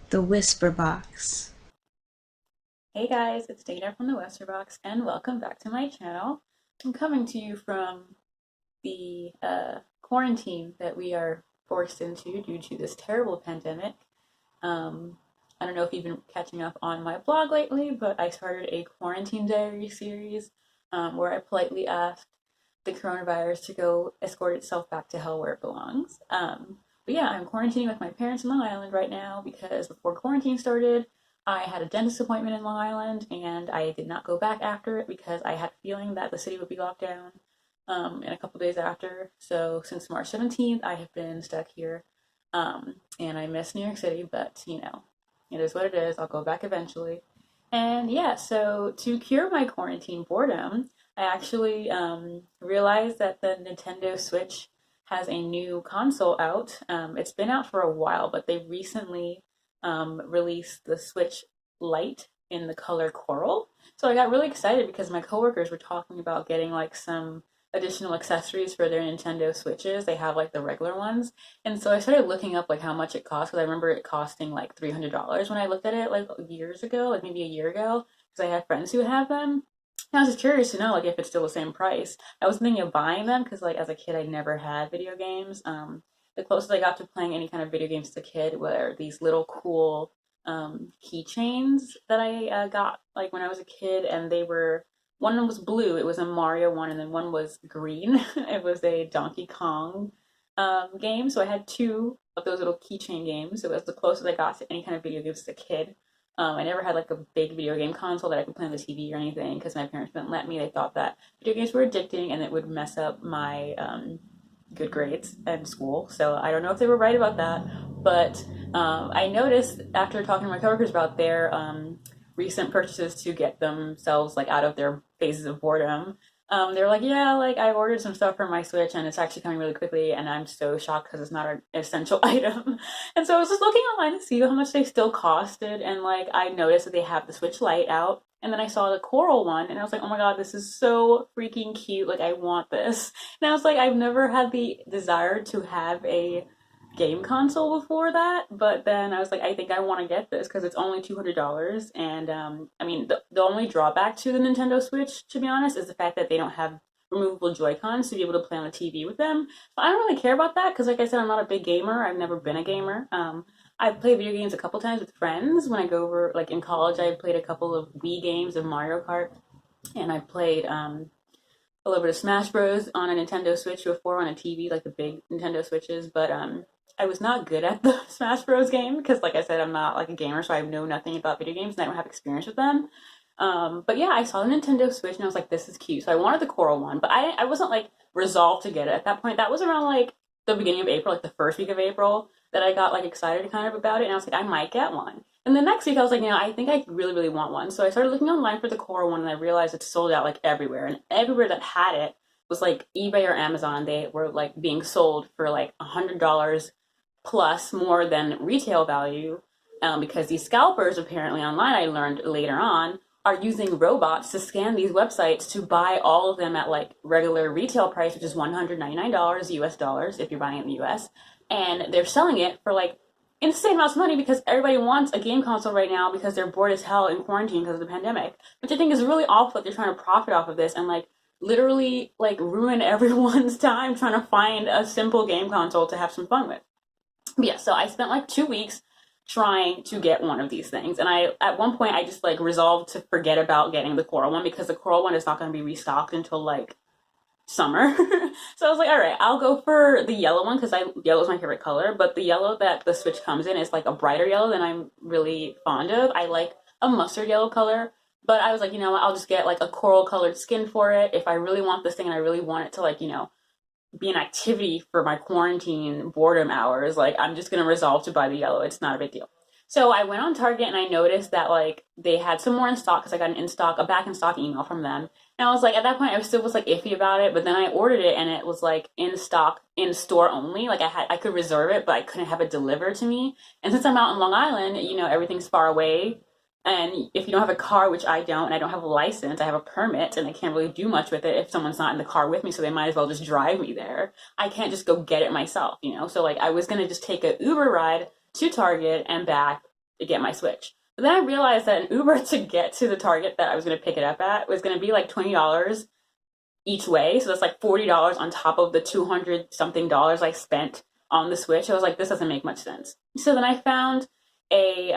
The Whisper Box. Hey guys, it's Dana from the Westerbox, and welcome back to my channel. I'm coming to you from the quarantine that we are forced into due to this terrible pandemic. Um, I don't know if you've been catching up on my blog lately, but I started a quarantine diary series where I politely asked the coronavirus to go escort itself back to hell where it belongs. But yeah, I'm quarantining with my parents in Long Island right now because before quarantine started, I had a dentist appointment in Long Island and I did not go back after it because I had a feeling that the city would be locked down in a couple days after. So since March 17th, I have been stuck here and I miss New York City, but it is what it is. I'll go back eventually. And yeah, so to cure my quarantine boredom, I actually realized that the Nintendo Switch has a new console out. It's been out for a while, but they recently released the Switch Lite in the color coral. So I got really excited because my coworkers were talking about getting like some additional accessories for their Nintendo Switches. They have like the regular ones. And so I started looking up like how much it costs because I remember it costing like $300 when I looked at it like years ago, like maybe a year ago, because I have friends who have them. And I was just curious to know like if it's still the same price. I was thinking of buying them because like as a kid I never had video games. The closest I got to playing any kind of video games as a kid were these little cool keychains that I got like when I was a kid, and they were one was blue, it was a Mario one, and then one was green. It was a Donkey Kong game. So I had two of those little keychain games. It was the closest I got to any kind of video games as a kid. I never had like a big video game console that I could play on the TV or anything because my parents didn't let me. They thought that video games were addicting and it would mess up my good grades in school. So I don't know if they were right about that, but I noticed after talking to my coworkers about their recent purchases to get themselves like out of their phases of boredom. They were like, yeah, like I ordered some stuff for my Switch and it's actually coming really quickly, and I'm so shocked because it's not an essential item. And so I was just looking online to see how much they still costed, and like I noticed that they have the Switch Lite out, and then I saw the coral one, and I was like, oh my god, this is so freaking cute! Like I want this. And I was like, I've never had the desire to have a game console before that, but then I was like, I think I want to get this because it's only $200. And I mean, the only drawback to the Nintendo Switch, to be honest, is the fact that they don't have removable Joy-Cons to be able to play on the TV with them. But I don't really care about that because, like I said, I'm not a big gamer. I've never been a gamer. I've played video games a couple times with friends when I go over, like in college. I played a couple of Wii games of Mario Kart, and I played a little bit of Smash Bros on a Nintendo Switch before on a TV, like the big Nintendo Switches. But I was not good at the Smash Bros game because, like I said, I'm not like a gamer, so I know nothing about video games and I don't have experience with them. But yeah, I saw the Nintendo Switch and I was like, this is cute. So I wanted the coral one, but I wasn't like resolved to get it at that point. That was around like the beginning of April, like the first week of April, that I got like excited kind of about it, and I was like, I might get one. And the next week I was like, I think I really, really want one. So I started looking online for the coral one, and I realized it's sold out like everywhere. And everywhere that had it was like eBay or Amazon. They were like being sold for like $100 plus more than retail value, because these scalpers apparently online, I learned later on, are using robots to scan these websites to buy all of them at like regular retail price, which is $199 US dollars if you're buying it in the US. And they're selling it for like insane amounts of money because everybody wants a game console right now because they're bored as hell in quarantine because of the pandemic, which I think is really awful that they're trying to profit off of this and like literally like ruin everyone's time trying to find a simple game console to have some fun with. But yeah, so I spent like 2 weeks trying to get one of these things. And I, at one point, I just like resolved to forget about getting the coral one because the coral one is not going to be restocked until like summer. So I was like, all right, I'll go for the yellow one because yellow is my favorite color. But the yellow that the Switch comes in is like a brighter yellow than I'm really fond of. I like a mustard yellow color. But I was like, you know what, I'll just get like a coral colored skin for it. If I really want this thing and I really want it to like, be an activity for my quarantine boredom hours, like I'm just gonna resolve to buy the yellow. It's not a big deal. So I went on Target and I noticed that like they had some more in stock because I got a back in stock email from them. And I was like, at that point, I still was like iffy about it. But then I ordered it and it was like in stock, in store only. Like I could reserve it, but I couldn't have it delivered to me. And since I'm out in Long Island, everything's far away. And if you don't have a car, which I don't, and I don't have a license, I have a permit, and I can't really do much with it if someone's not in the car with me, so they might as well just drive me there. I can't just go get it myself. So like I was gonna just take a Uber ride to Target and back, to get my Switch. But then I realized that an Uber to get to the Target that I was going to pick it up at was going to be like $20 each way. So that's like $40 on top of the 200 something dollars I spent on the Switch. I was like, this doesn't make much sense. So then I found a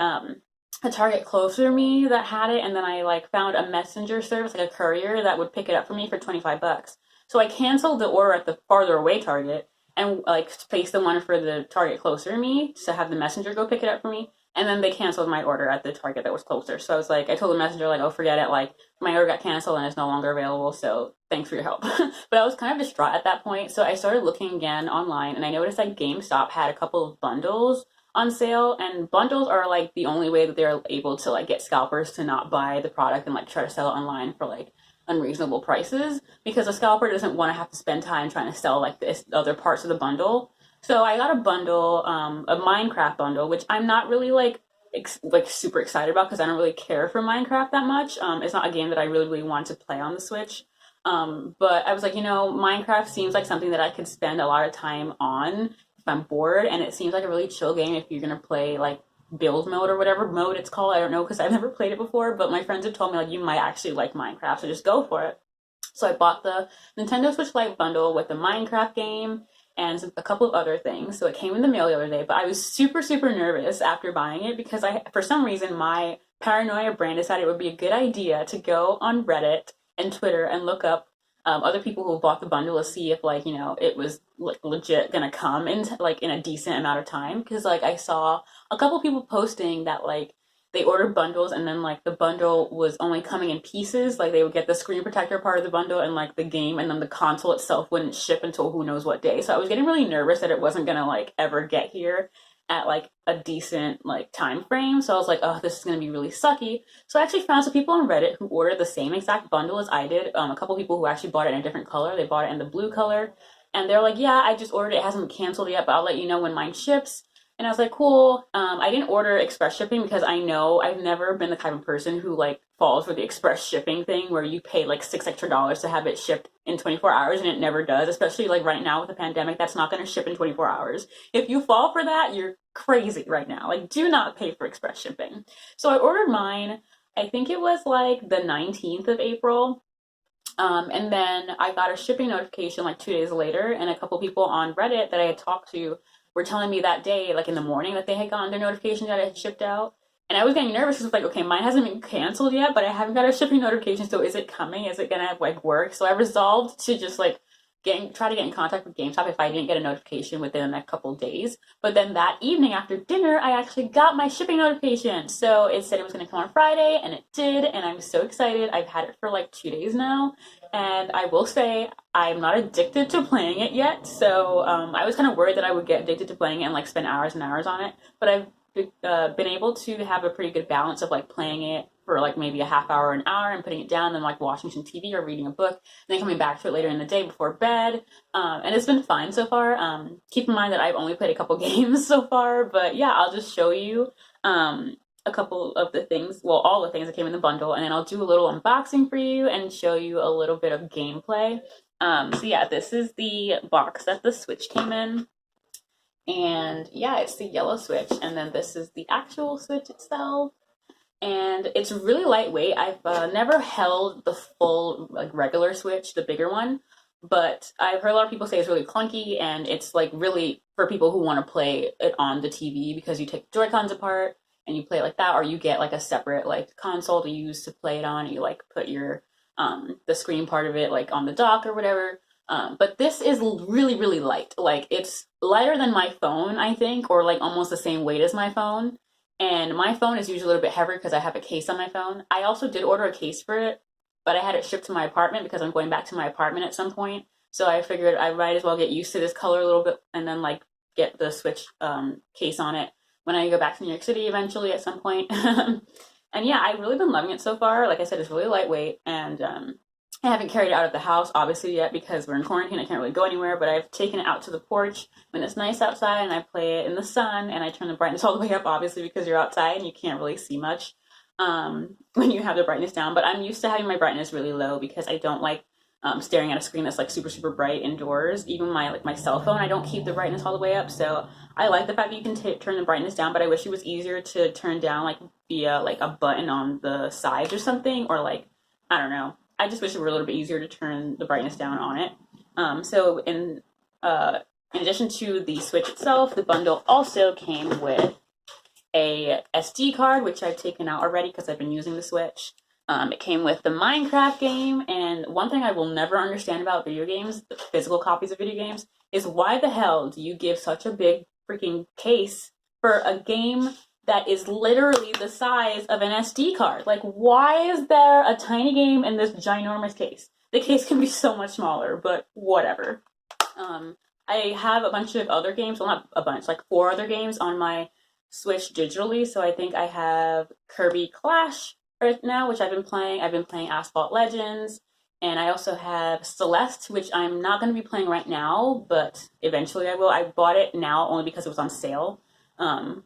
Target closer to me that had it, and then I like found a messenger service, like a courier that would pick it up for me for 25 bucks. So I canceled the order at the farther away Target and like placed the one for the Target closer to me to have the messenger go pick it up for me. And then they canceled my order at the Target that was closer. So I was like, I told the messenger, like, oh, forget it. Like, my order got canceled and it's no longer available. So thanks for your help. But I was kind of distraught at that point. So I started looking again online, and I noticed that GameStop had a couple of bundles on sale. And bundles are like the only way that they're able to like get scalpers to not buy the product and like try to sell it online for like unreasonable prices, because a scalper doesn't want to have to spend time trying to sell like this other parts of the bundle. So I got a bundle, a Minecraft bundle, which I'm not really like super excited about because I don't really care for Minecraft that much. It's not a game that I really want to play on the Switch. But I was like, Minecraft seems like something that I could spend a lot of time on if I'm bored, and it seems like a really chill game if you're gonna play like build mode or whatever mode it's called. I don't know because I've never played it before, but my friends have told me like you might actually like Minecraft, so just go for it. So I bought the Nintendo Switch Lite bundle with the Minecraft game and a couple of other things. So it came in the mail the other day, but I was super nervous after buying it because for some reason, my paranoia brain decided it would be a good idea to go on Reddit and Twitter and look up other people who bought the bundle to see if like it was like legit gonna come in like in a decent amount of time, because like I saw a couple people posting that like they ordered bundles and then like the bundle was only coming in pieces. Like they would get the screen protector part of the bundle and like the game, and then the console itself wouldn't ship until who knows what day. So I was getting really nervous that it wasn't gonna like ever get here at like a decent like time frame. So I was like, oh, this is gonna be really sucky. So I actually found some people on Reddit who ordered the same exact bundle as I did. A couple people who actually bought it in a different color. They bought it in the blue color, and they're like, yeah, I just ordered it. It hasn't canceled yet, but I'll let you know when mine ships. And I was like, cool. I didn't order express shipping because I know I've never been the type of person who like falls for the express shipping thing where you pay like $6 extra to have it shipped in 24 hours, and it never does, especially like right now with the pandemic. That's not going to ship in 24 hours. If you fall for that, you're crazy right now. Like, do not pay for express shipping. So I ordered mine. I think it was like the 19th of April. And then I got a shipping notification like 2 days later, and a couple people on Reddit that I had talked to were telling me that day, like in the morning, that they had gotten their notification that it had shipped out. And I was getting nervous because like, okay, mine hasn't been canceled yet, but I haven't got a shipping notification. So is it coming? Is it gonna like work? So I resolved to just like try to get in contact with GameStop if I didn't get a notification within the next couple of days. But then that evening after dinner, I actually got my shipping notification. So it said it was going to come on Friday, and it did, and I'm so excited. I've had it for like 2 days now, and I will say I'm not addicted to playing it yet. So I was kind of worried that I would get addicted to playing it and like spend hours and hours on it, but I've been able to have a pretty good balance of like playing it for like maybe a half hour, an hour, and putting it down, and like watching some TV or reading a book, and then coming back to it later in the day before bed. And it's been fine so far. Keep in mind that I've only played a couple games so far, but yeah, I'll just show you a couple of the things, well, all the things that came in the bundle, and then I'll do a little unboxing for you and show you a little bit of gameplay. So yeah, this is the box that the Switch came in. And yeah, it's the yellow Switch, and then this is the actual Switch itself. And it's really lightweight. I've never held the full like regular Switch, the bigger one, but I've heard a lot of people say it's really clunky, and it's like really for people who want to play it on the TV, because you take the Joy-Cons apart and you play it like that, or you get like a separate like console to use to play it on. And you like put your the screen part of it like on the dock or whatever. But this is really light. Like it's lighter than my phone, I think, or like almost the same weight as my phone. And my phone is usually a little bit heavier because I have a case on my phone. I also did order a case for it, but I had it shipped to my apartment because I'm going back to my apartment at some point. So I figured I might as well get used to this color a little bit and then like get the Switch case on it when I go back to New York City eventually at some point. And yeah, I've really been loving it so far. Like I said, it's really lightweight, and I haven't carried it out of the house, obviously, yet because we're in quarantine. I can't really go anywhere, but I've taken it out to the porch when it's nice outside, and I play it in the sun, and I turn the brightness all the way up, obviously, because you're outside and you can't really see much when you have the brightness down. But I'm used to having my brightness really low because I don't like staring at a screen that's like super bright indoors. Even my cell phone, I don't keep the brightness all the way up, so I like the fact that you can turn the brightness down. But I wish it was easier to turn down like via like a button on the sides or something, or like I don't know. I just wish it were a little bit easier to turn the brightness down on it. So in addition to the Switch itself, the bundle also came with a SD card, which I've taken out already because I've been using the Switch. It came with the Minecraft game, and one thing I will never understand about video games, the physical copies of video games, is why the hell do you give such a big freaking case for a game that is literally the size of an SD card? Like, why is there a tiny game in this ginormous case? The case can be so much smaller, but whatever. I have a bunch of other games, well, not a bunch, like 4 other games on my Switch digitally. So I think I have Kirby Clash right now, which I've been playing. I've been playing Asphalt Legends, and I also have Celeste, which I'm not going to be playing right now, but eventually I will. I bought it now only because it was on sale.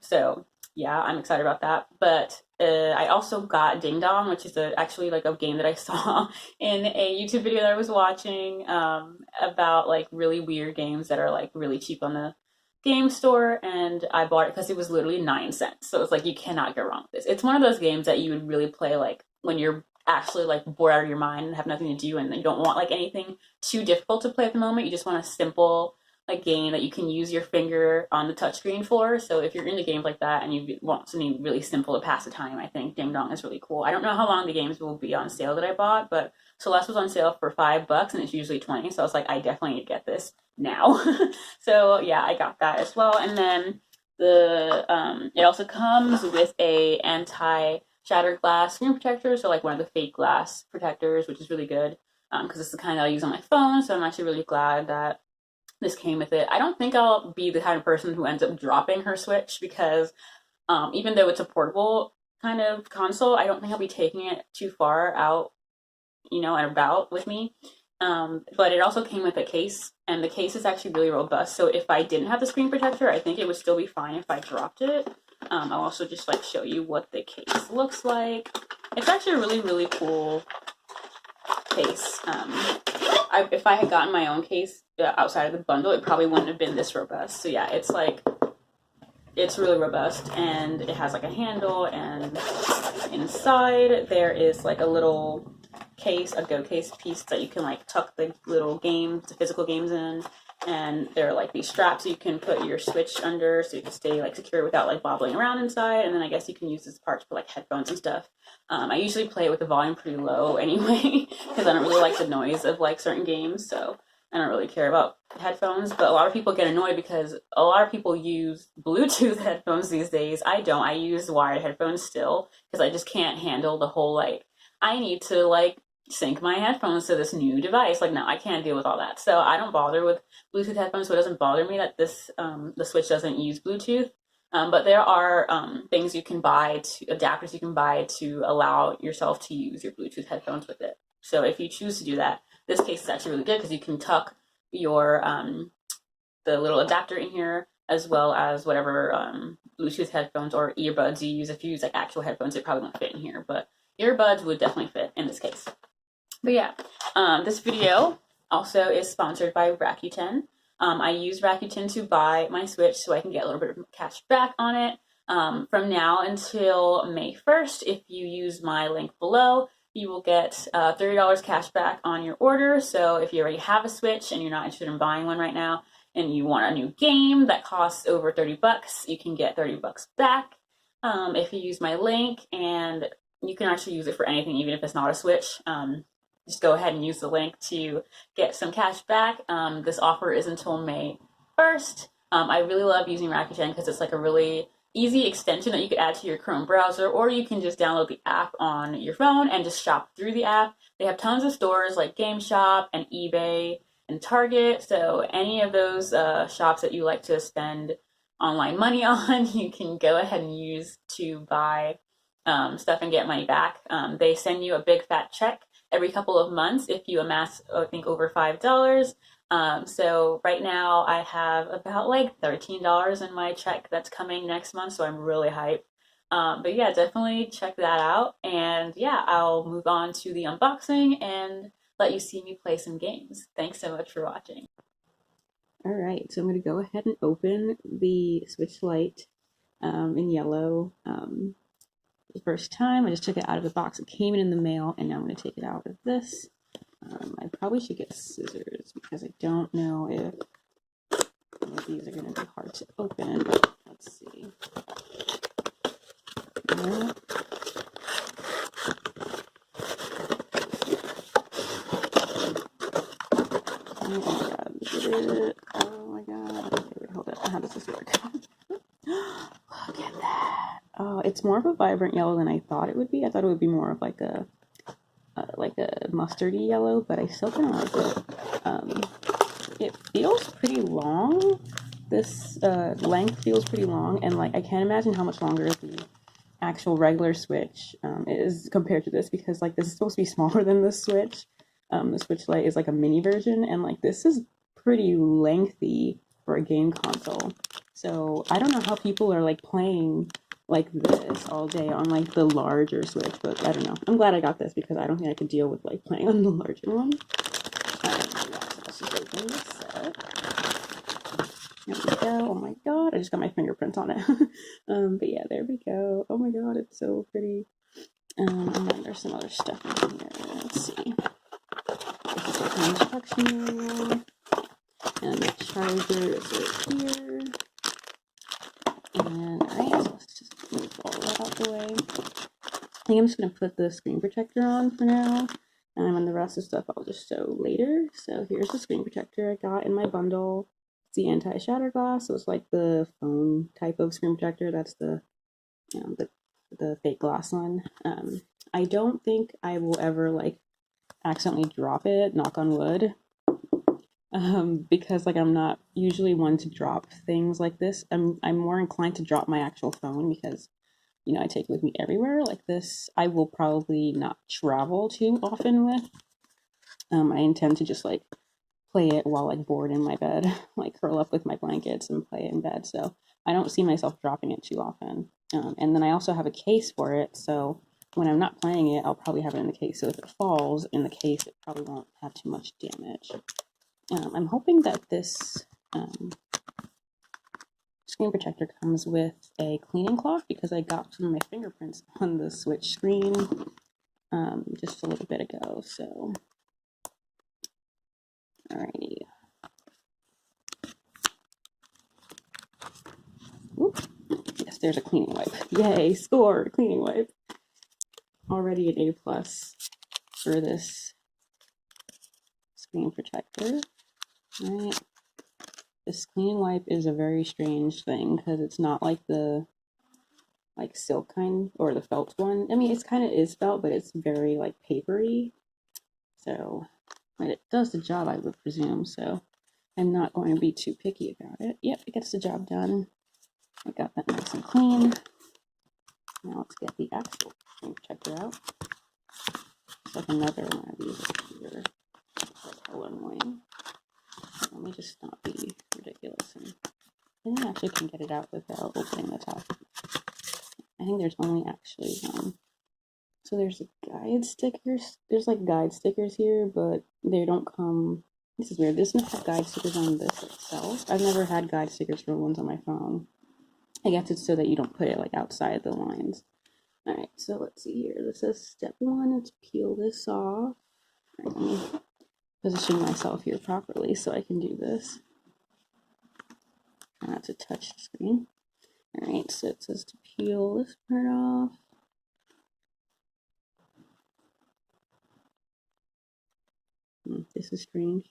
So yeah, I'm excited about that. But I also got Ding Dong, which is actually like a game that I saw in a YouTube video that I was watching about like really weird games that are like really cheap on the game store, and I bought it because it was literally 9 cents. So it's like you cannot go wrong with this. It's one of those games that you would really play like when you're actually like bored out of your mind and have nothing to do, and you don't want like anything too difficult to play at the moment. You just want a simple like game that you can use your finger on the touchscreen for. So if you're into games like that and you want something really simple to pass the time, I think Ding Dong is really cool. I don't know how long the games will be on sale that I bought, but Celeste was on sale for $5 and it's usually 20. So I was like, I definitely need to get this now. So yeah, I got that as well. And then it also comes with a anti-shattered glass screen protector, so like one of the fake glass protectors, which is really good because it's the kind that I use on my phone. So I'm actually really glad that this came with it. I don't think I'll be the kind of person who ends up dropping her Switch because even though it's a portable kind of console, I don't think I'll be taking it too far out, and about with me. But it also came with a case, and the case is actually really robust. So if I didn't have the screen protector, I think it would still be fine if I dropped it. I'll also just like show you what the case looks like. It's actually a really cool case. If I had gotten my own case outside of the bundle, it probably wouldn't have been this robust. So yeah, it's really robust, and it has like a handle, and inside there is like a little case, a go case piece that you can like tuck the little games, the physical games in, and there are like these straps you can put your Switch under so you can stay like secure without like wobbling around inside. And then I guess you can use this part for like headphones and stuff. I usually play it with the volume pretty low anyway because I don't really like the noise of like certain games, so I don't really care about headphones. But a lot of people get annoyed because a lot of people use Bluetooth headphones these days. I don't. I use wired headphones still because I just can't handle the whole like I need to like sync my headphones to this new device. Like, no, I can't deal with all that. So I don't bother with Bluetooth headphones, so it doesn't bother me that the Switch doesn't use Bluetooth. But there are things you can buy, adapters you can buy to allow yourself to use your Bluetooth headphones with it. So if you choose to do that, this case is actually really good because you can tuck your the little adapter in here as well as whatever Bluetooth headphones or earbuds you use. If you use like actual headphones, it probably won't fit in here, but earbuds would definitely fit in this case. But yeah, this video also is sponsored by Rakuten. I use Rakuten to buy my Switch so I can get a little bit of cash back on it. From now until May 1st, if you use my link below, you will get $30 cash back on your order. So if you already have a Switch and you're not interested in buying one right now, and you want a new game that costs over $30, you can get $30 back if you use my link, and you can actually use it for anything, even if it's not a Switch. Just go ahead and use the link to get some cash back. This offer is until May 1st. I really love using Rakuten because it's like a really easy extension that you could add to your Chrome browser, or you can just download the app on your phone and just shop through the app. They have tons of stores like GameStop and eBay and Target, so any of those shops that you like to spend online money on, you can go ahead and use to buy stuff and get money back. They send you a big fat check every couple of months if you amass, I think, over $5. So right now I have about like $13 in my check that's coming next month, so I'm really hyped. But yeah, definitely check that out. And yeah, I'll move on to the unboxing and let you see me play some games. Thanks so much for watching. All right, so I'm going to go ahead and open the Switch Lite in yellow. The first time I just took it out of the box. It came in the mail, and now I'm going to take it out of this. I probably should get scissors because I don't know if any of these are going to be hard to open, but let's see. Oh my god, look at it. Oh my god. Okay, wait, hold up. How does this work? Look at that. Oh, it's more of a vibrant yellow than I thought it would be. I thought it would be more of like a mustardy yellow, but I still kind of like it. It feels pretty long. This length feels pretty long, and like I can't imagine how much longer the actual regular Switch is compared to this, because like this is supposed to be smaller than the Switch. The Switch Lite is like a mini version, and like this is pretty lengthy for a game console. So I don't know how people are like playing like this all day on like the larger Switch, but I don't know. I'm glad I got this because I don't think I could deal with like playing on the larger one. Let's just open this up. There we go. Oh my god, I just got my fingerprints on it. But yeah, there we go. Oh my god, it's so pretty. And then there's some other stuff in here. Let's see. This is the instruction manual. And the charger is right here. And alright, so let's just move all that out the way. I think I'm just going to put the screen protector on for now. And then the rest of the stuff I'll just show later. So here's the screen protector I got in my bundle. It's the anti-shatter glass, so it's like the phone type of screen protector. That's the, you know, the fake glass one. I don't think I will ever like accidentally drop it, knock on wood, because like I'm not usually one to drop things like this. I'm more inclined to drop my actual phone because, you know, I take it with me everywhere. Like this, I will probably not travel too often with. I intend to just like play it while like bored in my bed, like curl up with my blankets and play it in bed. So I don't see myself dropping it too often. And then I also have a case for it, so when I'm not playing it, I'll probably have it in the case. So if it falls in the case, it probably won't have too much damage. I'm hoping that this screen protector comes with a cleaning cloth because I got some of my fingerprints on the Switch screen just a little bit ago. So, alrighty. Oop. Yes, there's a cleaning wipe. Yay, score, cleaning wipe. Already an A+ for this screen protector. Right. This cleaning wipe is a very strange thing because it's not like the like silk kind or the felt one. I mean, it's kind of is felt, but it's very like papery. So, but it does the job, I would presume. So, I'm not going to be too picky about it. Yep, it gets the job done. I got that nice and clean. Now let's get the actual screen protector out. It's like another one of these here. Like hella annoying. Let me just not be ridiculous. And I think I actually can get it out without opening the top. I think there's only actually one. So there's guide stickers. There's like guide stickers here, but they don't come. This is weird. This doesn't have guide stickers on this itself. I've never had guide stickers for ones on my phone. I guess it's so that you don't put it like outside the lines. Alright, so let's see here. This says step 1 is peel this off. Right, let me position myself here properly so I can do this. Try not to touch the screen. Alright, so it says to peel this part off. This is strange.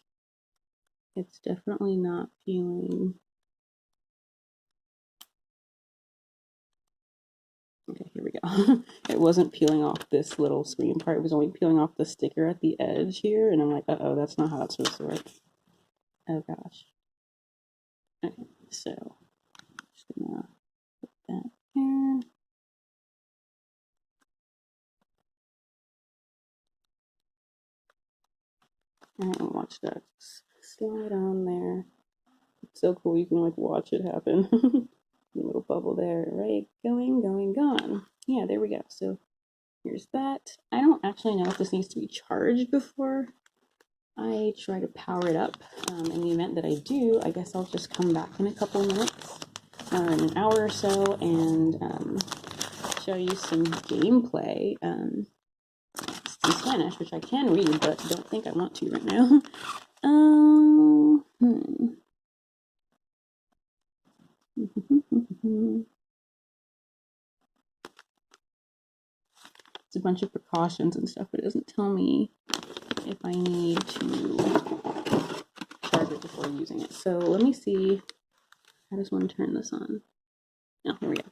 It's definitely not peeling. Okay, here we go. It wasn't peeling off this little screen part. It was only peeling off the sticker at the edge here. And I'm like, uh-oh, that's not how it's supposed to work. Oh, gosh. Okay, so just gonna put that here. And watch that slide on there. It's so cool. You can like watch it happen. The little bubble there, right? Going, gone. Yeah, there we go. So here's that. I don't actually know if this needs to be charged before I try to power it up. In the event that I do, I guess I'll just come back in a couple of minutes, or in an hour or so, and show you some gameplay. It's in Spanish, which I can read, but don't think I want to right now. It's a bunch of precautions and stuff, but it doesn't tell me if I need to charge it before using it. So let me see. How does one turn this on? Oh, here we go.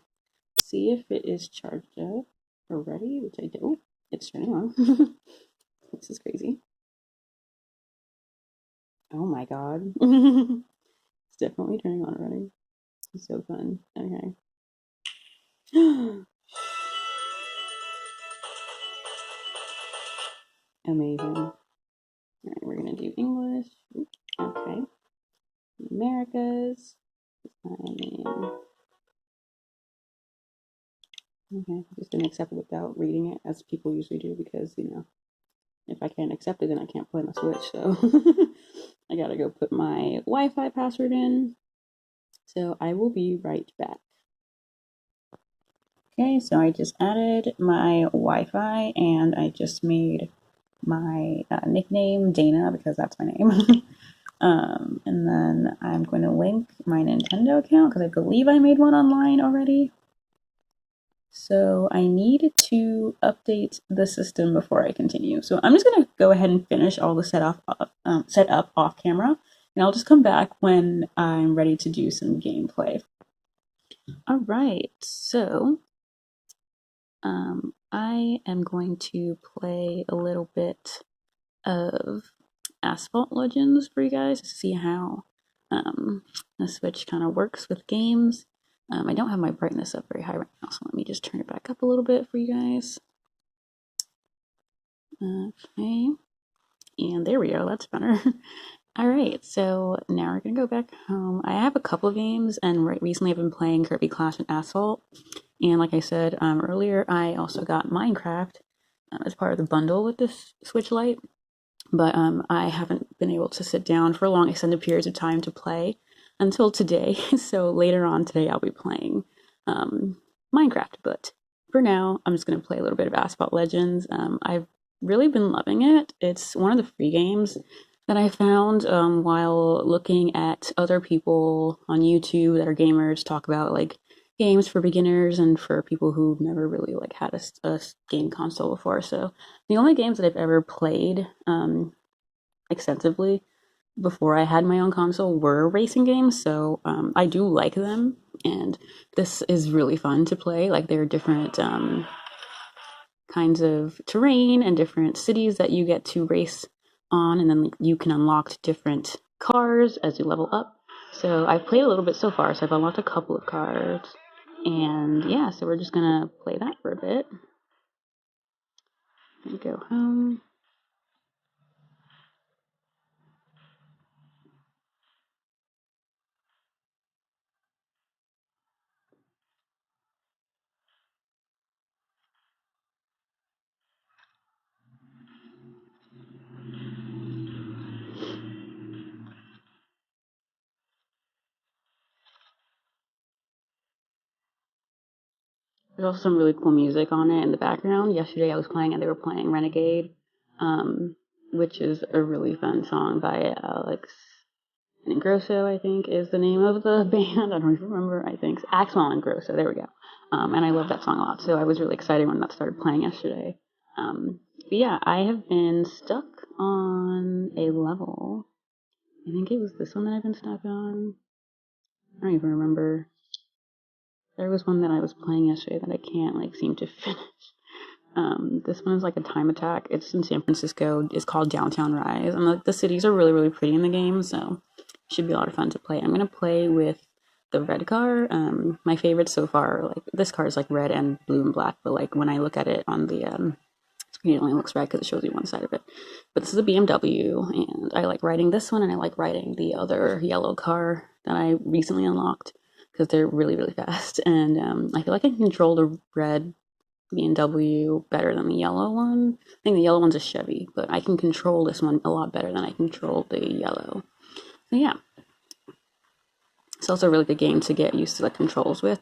See if it is charged up or ready, which I don't. It's turning on. This is crazy. Oh my god. It's definitely turning on already. It's so fun. Okay. Amazing. All right, we're gonna do English. Okay. Americas. Okay, just gonna accept it without reading it, as people usually do, because if I can't accept it, then I can't play my Switch. So I gotta go put my Wi-Fi password in. So I will be right back. Okay, so I just added my Wi-Fi, and I just made my nickname Dana, because that's my name. And then I'm going to link my Nintendo account, because I believe I made one online already. So I need to update the system before I continue. So I'm just going to go ahead and finish all the set up off camera, and I'll just come back when I'm ready to do some gameplay. All right, so I am going to play a little bit of Asphalt Legends for you guys to see how the Switch kind of works with games. I don't have my brightness up very high right now, so let me just turn it back up a little bit for you guys. Okay, and there we go, that's better. Alright, so now we're gonna go back home. I have a couple of games, and recently I've been playing Kirby Clash and Asphalt. And like I said earlier, I also got Minecraft as part of the bundle with this Switch Lite. But I haven't been able to sit down for long extended periods of time to play until today. So later on today, I'll be playing Minecraft. But for now, I'm just going to play a little bit of Asphalt Legends. I've really been loving it. It's one of the free games that I found while looking at other people on YouTube that are gamers talk about like games for beginners and for people who've never really like had a game console before. So the only games that I've ever played extensively before I had my own console were racing games. So I do like them, and this is really fun to play. Like there are different kinds of terrain and different cities that you get to race on, and then like, you can unlock different cars as you level up. So I've played a little bit so far, so I've unlocked a couple of cars. And yeah, so we're just gonna play that for a bit. And go home. There's also some really cool music on it in the background. Yesterday I was playing and they were playing Renegade, which is a really fun song by Alex Ingrosso, I think is the name of the band. I don't even remember. I think Axel Ingrosso. There we go. And I love that song a lot. So I was really excited when that started playing yesterday. But yeah, I have been stuck on a level. I think it was this one that I've been stuck on. I don't even remember. There was one that I was playing yesterday that I can't like seem to finish. This one is like a time attack. It's in San Francisco. It's called Downtown Rise. And like the cities are really, really pretty in the game, so it should be a lot of fun to play. I'm gonna play with the red car. My favorites so far, like this car is like red and blue and black, but like when I look at it on the screen, it only looks red because it shows you one side of it. But this is a BMW, and I like riding this one, and I like riding the other yellow car that I recently unlocked because they're really, really fast. And I feel like I can control the red BMW better than the yellow one. I think the yellow one's a Chevy, but I can control this one a lot better than I control the yellow. So yeah. It's also a really good game to get used to the controls with.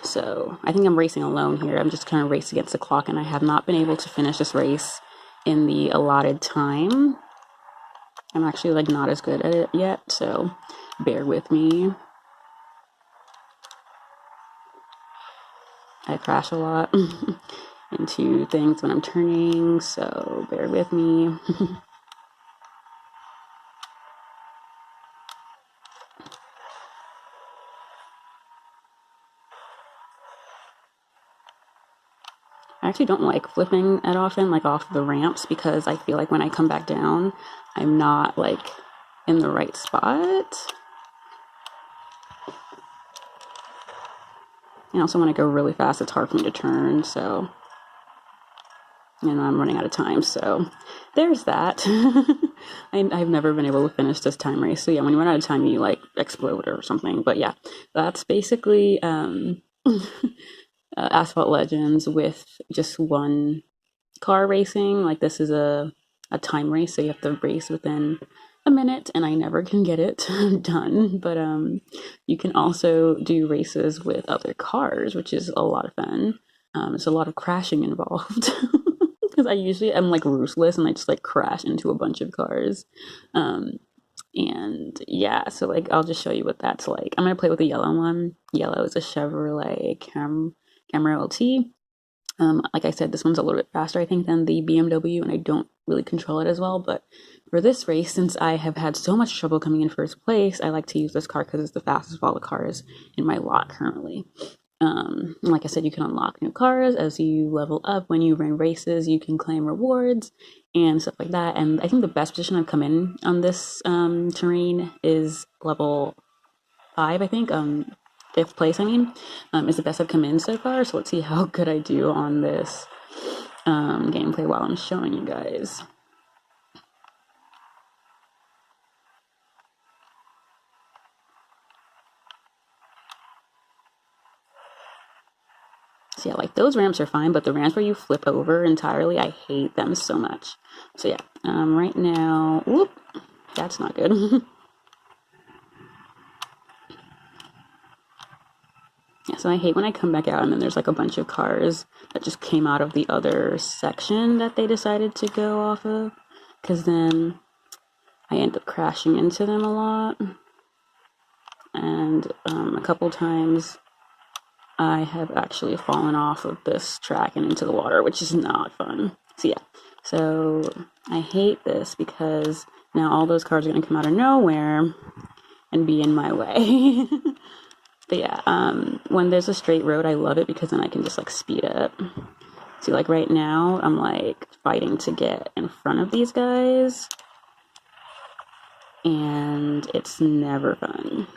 So I think I'm racing alone here. I'm just kind of race against the clock, and I have not been able to finish this race in the allotted time. I'm actually like not as good at it yet, so bear with me. I crash a lot into things when I'm turning, so bear with me. I actually don't like flipping that often, like off the ramps, because I feel like when I come back down, I'm not like in the right spot. And also when I go really fast, it's hard for me to turn, so, you know, I'm running out of time, so there's that. I've never been able to finish this time race, so yeah, when you run out of time, you like explode or something, but yeah, that's basically Asphalt Legends with just one car racing. Like this is a time race, so you have to race within a minute, and I never can get it done. But you can also do races with other cars, which is a lot of fun. There's a lot of crashing involved because I usually am like ruthless and I just like crash into a bunch of cars. And yeah, so like I'll just show you what that's like. I'm gonna play with the yellow one. Yellow is a Chevrolet Camaro LT. Like I said, this one's a little bit faster, I think, than the BMW, and I don't really control it as well. But for this race, since I have had so much trouble coming in first place, I like to use this car because it's the fastest of all the cars in my lot currently. Like I said, you can unlock new cars as you level up. When you run races, you can claim rewards and stuff like that. And I think the best position I've come in on this terrain is level 5, I think. 5th place, I mean, is the best I've come in so far. So let's see how good I do on this gameplay while I'm showing you guys. So yeah, like those ramps are fine, but the ramps where you flip over entirely, I hate them so much. So yeah, right now, whoop, that's not good. Yeah, so I hate when I come back out and then there's like a bunch of cars that just came out of the other section that they decided to go off of, because then I end up crashing into them a lot. And a couple times I have actually fallen off of this track and into the water, which is not fun. So yeah, so I hate this because now all those cars are going to come out of nowhere and be in my way. But yeah, when there's a straight road, I love it because then I can just like speed up. See, like right now, I'm like fighting to get in front of these guys, and it's never fun.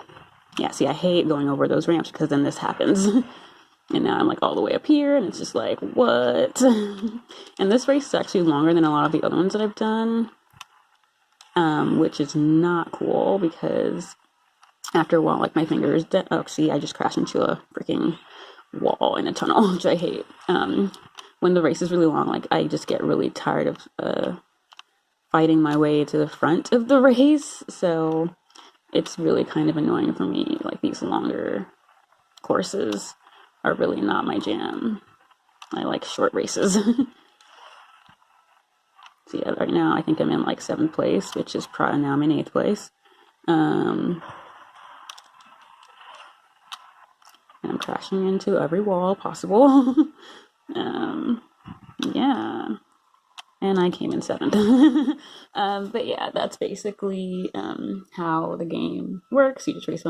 Yeah, see, I hate going over those ramps because then this happens. And now I'm like all the way up here, and it's just like, what? And this race is actually longer than a lot of the other ones that I've done, which is not cool because after a while, like my fingers, oh, see, I just crashed into a freaking wall in a tunnel, which I hate. When the race is really long, like I just get really tired of fighting my way to the front of the race, so it's really kind of annoying for me. Like these longer courses are really not my jam. I like short races. So yeah, right now I think I'm in like 7th place, which is probably now I'm in 8th place. And I'm crashing into every wall possible. Yeah. And I came in 7th. But yeah, that's basically how the game works. You just race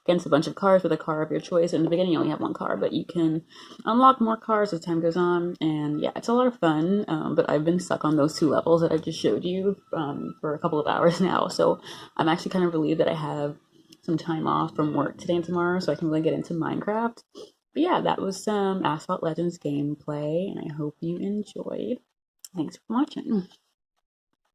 against a bunch of cars with a car of your choice. In the beginning, you only have one car, but you can unlock more cars as time goes on. And yeah, it's a lot of fun. But I've been stuck on those 2 levels that I just showed you for a couple of hours now. So I'm actually kind of relieved that I have some time off from work today and tomorrow, so I can really get into Minecraft. But yeah, that was some Asphalt Legends gameplay, and I hope you enjoyed. Thanks for watching.